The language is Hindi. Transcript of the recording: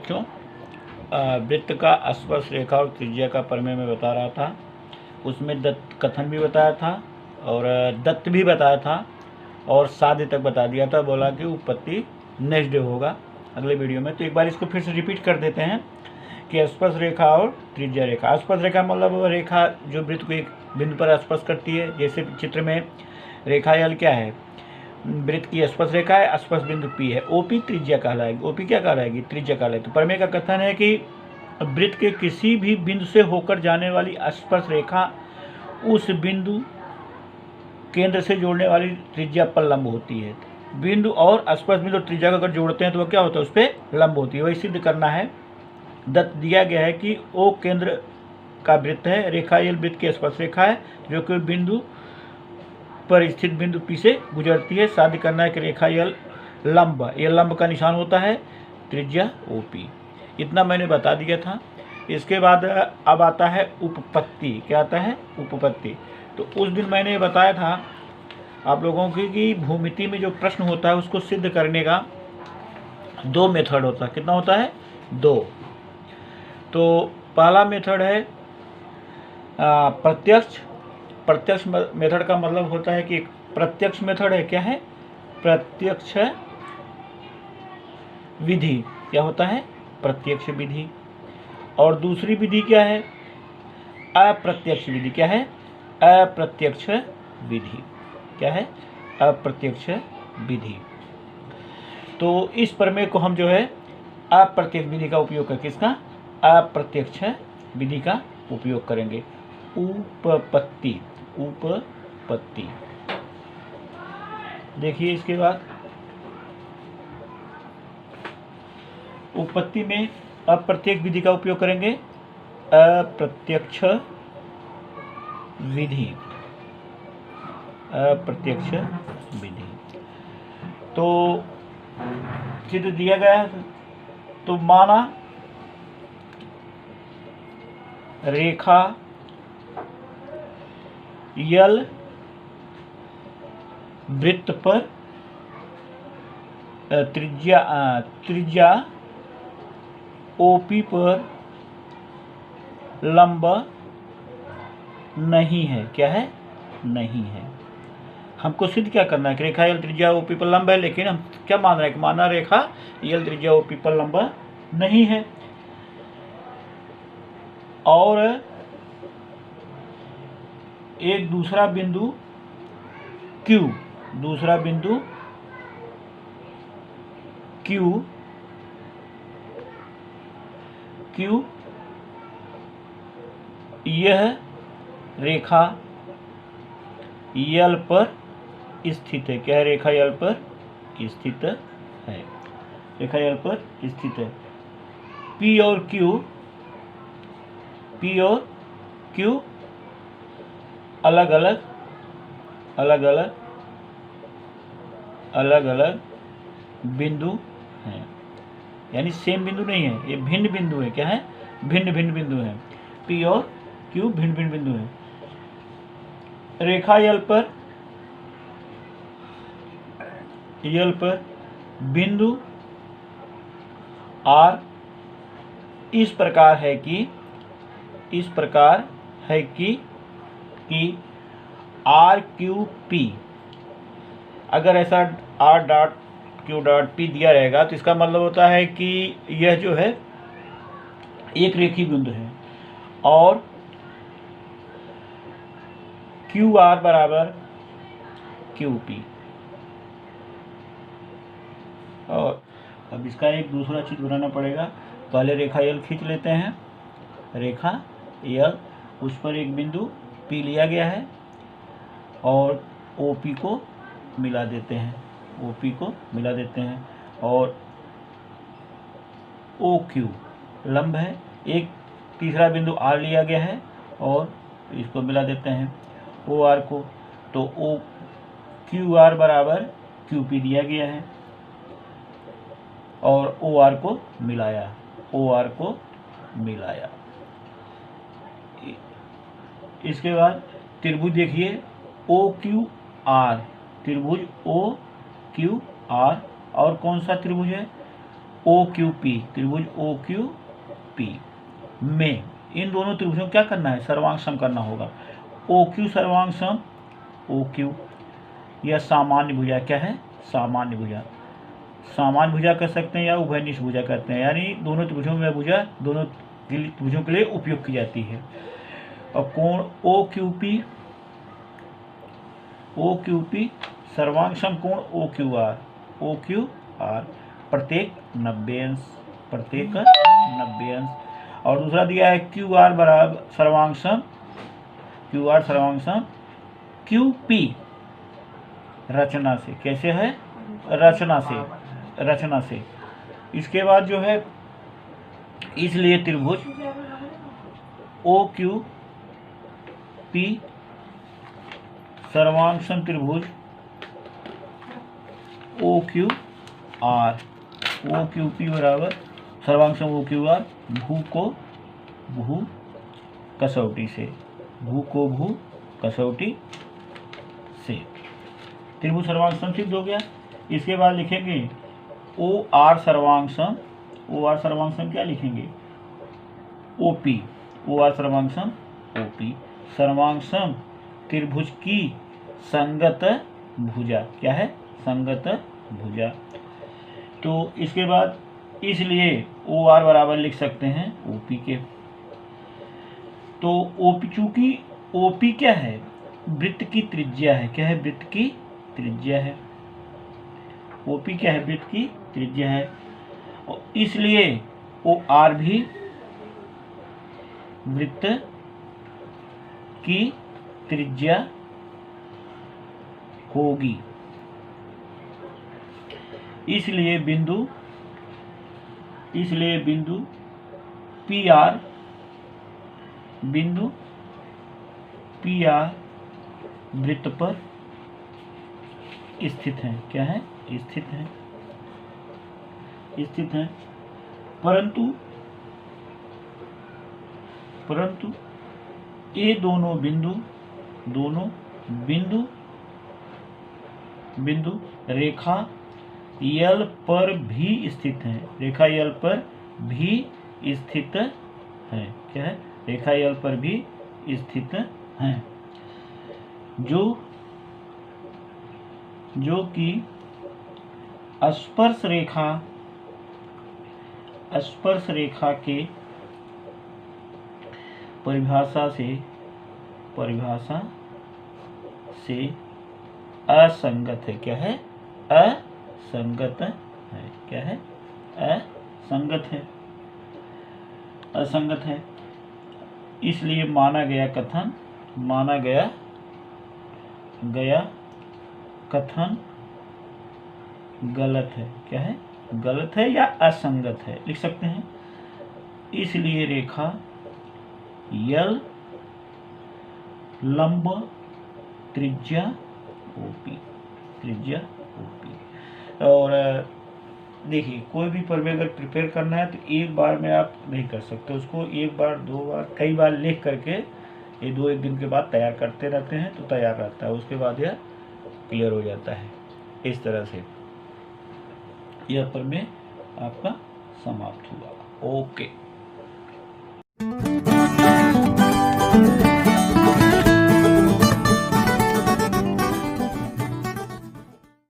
बच्चों, वृत्त का स्पर्श रेखा और त्रिज्या का प्रमेय में बता रहा था। उसमें दत्त कथन भी बताया था और दत्त भी बताया था और साध्य तक बता दिया था। बोला कि उत्पत्ति नेक्स्ट डे होगा अगले वीडियो में। तो एक बार इसको फिर से रिपीट कर देते हैं कि स्पर्श रेखा और त्रिज्या रेखा। स्पर्श रेखा मतलब वो रेखा जो वृत्त को एक बिंदु पर स्पर्श करती है। जैसे चित्र में रेखा यल क्या है, वृत्त की स्पर्श रेखा है, स्पर्श बिंदु पी है। ओपी त्रिज्या कहलाएगी। ओपी क्या कहलाएगी? त्रिज्या कहलाएगी। तो प्रमेय का कथन है कि वृत्त के किसी भी बिंदु से होकर जाने वाली स्पर्श रेखा उस बिंदु केंद्र से जोड़ने वाली त्रिज्या पर लंब होती है। बिंदु और स्पर्श बिंदु त्रिज्या को अगर जोड़ते हैं तो वह क्या होता है? उस पर लंब होती है। वही सिद्ध करना है। दत्त दिया गया है कि ओ केंद्र का वृत्त है, रेखा यल वृत्त की स्पर्श रेखा है जो कि बिंदु पर स्थित बिंदु पी से गुजरती है। साध्य करना है कि रेखा यल लंब, ये लंब का निशान होता है, त्रिज्या ओपी। इतना मैंने बता दिया था। इसके बाद अब आता है उपपत्ति। क्या आता है? उपपत्ति। तो उस दिन मैंने बताया था आप लोगों की कि भूमिति में जो प्रश्न होता है उसको सिद्ध करने का 2 मेथड होता है। कितना होता है? 2। तो पहला मेथड है प्रत्यक्ष। प्रत्यक्ष मेथड का मतलब होता है कि प्रत्यक्ष मेथड है। क्या है? प्रत्यक्ष विधि। क्या होता है? प्रत्यक्ष विधि। और दूसरी विधि क्या है? अप्रत्यक्ष विधि। क्या है? अप्रत्यक्ष विधि। क्या है? अप्रत्यक्ष विधि। तो इस प्रमेय को हम जो है अप्रत्यक्ष विधि का उपयोग करके, किसका? अप्रत्यक्ष विधि का उपयोग करेंगे। उपपत्ति। उपपत्ति देखिए। इसके बाद उपपत्ति में अप्रत्यक्ष विधि का उपयोग करेंगे। अप्रत्यक्ष विधि। अप्रत्यक्ष विधि तो चित्र दिया गया है। तो माना रेखा यल वृत्त पर त्रिज्या ओपी पर लंब नहीं है। क्या है? नहीं है। हमको सिद्ध क्या करना है कि रेखा यल त्रिज्या ओपी पर लंब है, लेकिन हम क्या मान रहे हैं कि माना रेखा यल त्रिज्या ओपी पर लंब नहीं है। और एक दूसरा बिंदु Q, दूसरा बिंदु Q यह रेखा यल पर स्थित है। क्या है? रेखा यल पर स्थित है। रेखा यल पर स्थित है। P और Q अलग अलग बिंदु हैं। यानी सेम बिंदु नहीं है, ये भिन्न बिंदु है। क्या है? भिन्न बिंदु है। P और Q भिन्न बिंदु है। रेखा यल पर बिंदु R इस प्रकार है कि R Q P, अगर ऐसा R dot Q dot P दिया रहेगा तो इसका मतलब होता है कि यह जो है एक रेखीय बिंदु है और QR बराबर QP। और अब इसका एक दूसरा चित्र बनाना पड़ेगा। पहले रेखा यल खींच लेते हैं। रेखा यल, उस पर एक बिंदु P लिया गया है और OP को मिला देते हैं। OP को मिला देते हैं और OQ लंब है। एक तीसरा बिंदु R लिया गया है और इसको मिला देते हैं OR को। तो QR बराबर QP दिया गया है और OR को मिलाया। इसके बाद त्रिभुज देखिए OQR, त्रिभुज OQR। और कौन सा त्रिभुज है? ओ क्यू पी, त्रिभुज ओ क्यू पी में इन दोनों त्रिभुजों क्या करना है, सर्वांग सम करना होगा। ओ क्यू सर्वांग सम ओ क्यू, यह सामान्य भुजा क्या है, सामान्य भुजा, सामान्य भुजा कह सकते हैं या उभयनिष्ठ भुजा कहते हैं, यानी दोनों त्रिभुजों में भुजा दोनों त्रिभुजों के लिए उपयोग की जाती है। और कोण ओ क्यू पी सर्वांग सम कोण ओ क्यू आर प्रत्येक 90 अंश, प्रत्येक 90 अंश। और दूसरा दिया है क्यू आर बराबर सर्वांग सम क्यू पी रचना से, कैसे है, रचना से। इसके बाद जो है, इसलिए त्रिभुज ओ क्यू पी सर्वांग सम त्रिभुज ओ क्यू पी बराबर सर्वांग सम ओ क्यू आर भू को भू कसौटी से, भू को भू कसौटी से त्रिभुज सर्वांग सम सिद्ध हो गया। इसके बाद लिखेंगे ओ आर सर्वांग सम क्या लिखेंगे, ओपी, ओ आर सर्वांग सम ओपी, सर्वांग सम त्रिभुज की संगत भुजा, क्या है, संगत भुजा। तो इसके बाद इसलिए ओ आर बराबर लिख सकते हैं ओपी के। तो ओपी, चूंकि ओपी क्या है, वृत्त की त्रिज्या है, क्या है, वृत्त की त्रिज्या है, ओपी क्या है, वृत्त की त्रिज्या है, और इसलिए ओ आर भी वृत्त की त्रिज्या होगी। इसलिए बिंदु पी आर वृत्त पर स्थित है, क्या है, स्थित है। परंतु ये दोनों बिंदु रेखा यल पर भी स्थित हैं, रेखा यल पर भी स्थित है, क्या है, रेखा यल पर भी स्थित हैं, जो कि स्पर्श रेखा के परिभाषा से असंगत है, क्या है, असंगत है, क्या है, असंगत है। इसलिए माना गया कथन गलत है, क्या है, गलत है या असंगत है, लिख सकते हैं। इसलिए रेखा यल लंब त्रिज्या ओपी, और देखिए कोई भी प्रमेय अगर प्रिपेयर करना है तो एक बार में आप नहीं कर सकते, उसको एक बार, दो बार, कई बार लिख करके ये 2-1 दिन के बाद तैयार करते रहते हैं तो तैयार रहता है, उसके बाद यह क्लियर हो जाता है। इस तरह से यह प्रमेय आपका समाप्त हुआ। ओके।